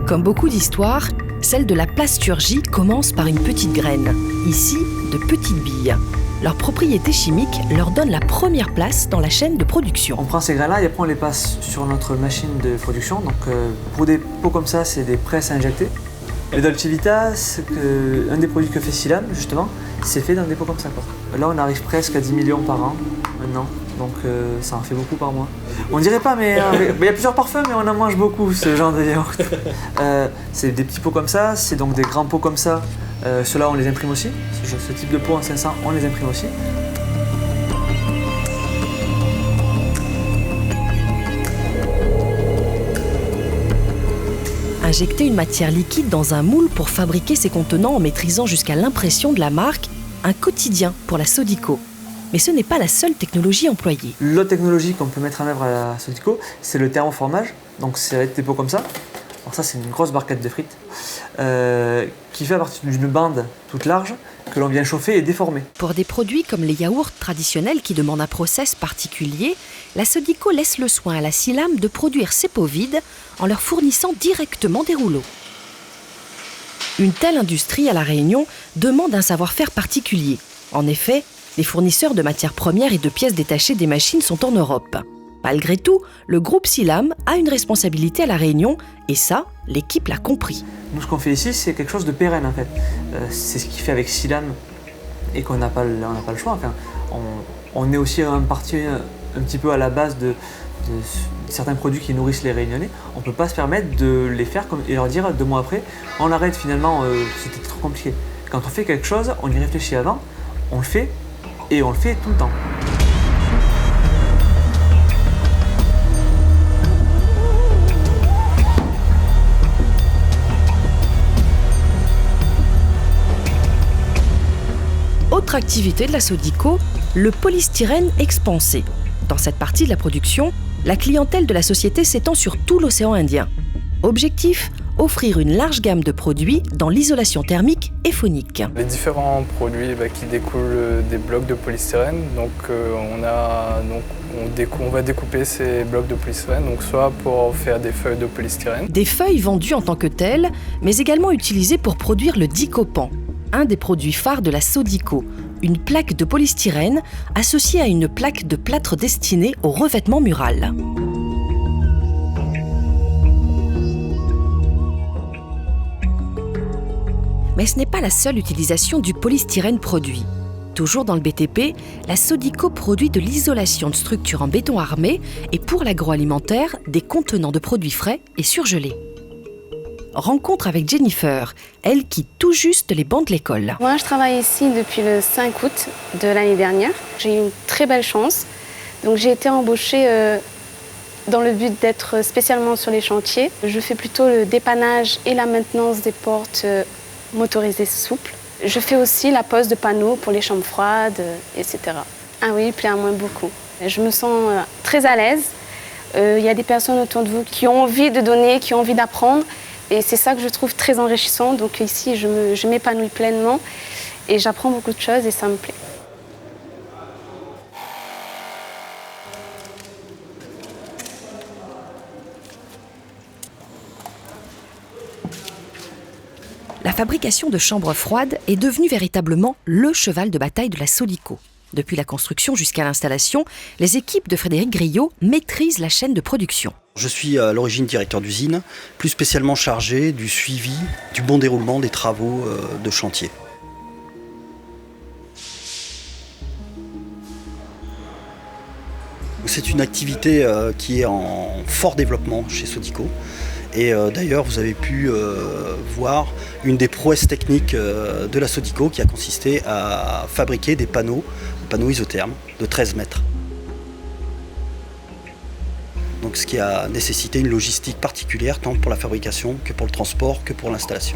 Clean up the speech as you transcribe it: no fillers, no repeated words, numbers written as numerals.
Comme beaucoup d'histoires, celle de la plasturgie commence par une petite graine, ici de petites billes. Leur propriété chimique leur donne la première place dans la chaîne de production. On prend ces grains-là et après on les passe sur notre machine de production. Donc pour des pots comme ça, c'est des presses à injecter. Et Dolce Vita, un des produits que fait Silam, justement, c'est fait dans des pots comme ça, quoi. Là, on arrive presque à 10 millions par an, maintenant. Donc ça en fait beaucoup par mois. On dirait pas, mais il y a plusieurs parfums, mais on en mange beaucoup, ce genre de yaourt. C'est des petits pots comme ça, c'est donc des grands pots comme ça. Ceux-là, on les imprime aussi. Ce type de pot en 500, on les imprime aussi. Injecter une matière liquide dans un moule pour fabriquer ses contenants en maîtrisant jusqu'à l'impression de la marque, un quotidien pour la Sodico. Mais ce n'est pas la seule technologie employée. L'autre technologie qu'on peut mettre en œuvre à la Sodico, c'est le thermoformage. Donc ça va être des pots comme ça. Alors ça, c'est une grosse barquette de frites qui fait à partir d'une bande toute large que l'on vient chauffer et déformer. Pour des produits comme les yaourts traditionnels qui demandent un process particulier, la Sodico laisse le soin à la Silam de produire ces pots vides en leur fournissant directement des rouleaux. Une telle industrie à La Réunion demande un savoir-faire particulier. En effet, les fournisseurs de matières premières et de pièces détachées des machines sont en Europe. Malgré tout, le groupe Silam a une responsabilité à La Réunion et ça, l'équipe l'a compris. Nous, ce qu'on fait ici, c'est quelque chose de pérenne en fait. C'est ce qui fait avec Silam et qu'on n'a pas le choix. Enfin, on est aussi un petit peu à la base de certains produits qui nourrissent les Réunionnais. On ne peut pas se permettre de les faire et leur dire 2 mois après, on arrête finalement, c'était trop compliqué. Quand on fait quelque chose, on y réfléchit avant, on le fait et on le fait tout le temps. Autre activité de la Sodico, le polystyrène expansé. Dans cette partie de la production, la clientèle de la société s'étend sur tout l'océan Indien. Objectif, offrir une large gamme de produits dans l'isolation thermique et phonique. Les différents produits qui découlent des blocs de polystyrène, donc on va découper ces blocs de polystyrène, donc soit pour faire des feuilles de polystyrène. Des feuilles vendues en tant que telles, mais également utilisées pour produire le Dicopan, un des produits phares de la Sodico, une plaque de polystyrène associée à une plaque de plâtre destinée au revêtement mural. Mais ce n'est pas la seule utilisation du polystyrène produit. Toujours dans le BTP, la Sodico produit de l'isolation de structures en béton armé et pour l'agroalimentaire, des contenants de produits frais et surgelés. Rencontre avec Jennifer, elle quitte tout juste les bancs de l'école. Moi, je travaille ici depuis le 5 août de l'année dernière. J'ai eu une très belle chance. Donc, j'ai été embauchée dans le but d'être spécialement sur les chantiers. Je fais plutôt le dépannage et la maintenance des portes motorisées souples. Je fais aussi la pose de panneaux pour les chambres froides, etc. Ah oui, il plaît à moi beaucoup. Je me sens très à l'aise. Il y a des personnes autour de vous qui ont envie de donner, qui ont envie d'apprendre. Et c'est ça que je trouve très enrichissant. Donc ici, je m'épanouis pleinement et j'apprends beaucoup de choses et ça me plaît. La fabrication de chambres froides est devenue véritablement le cheval de bataille de la Sodico. Depuis la construction jusqu'à l'installation, les équipes de Frédéric Griot maîtrisent la chaîne de production. Je suis à l'origine directeur d'usine, plus spécialement chargé du suivi, du bon déroulement des travaux de chantier. C'est une activité qui est en fort développement chez Sodico. Et d'ailleurs, vous avez pu voir une des prouesses techniques de la Sodico qui a consisté à fabriquer des panneaux isothermes de 13 mètres. Donc, ce qui a nécessité une logistique particulière tant pour la fabrication que pour le transport que pour l'installation.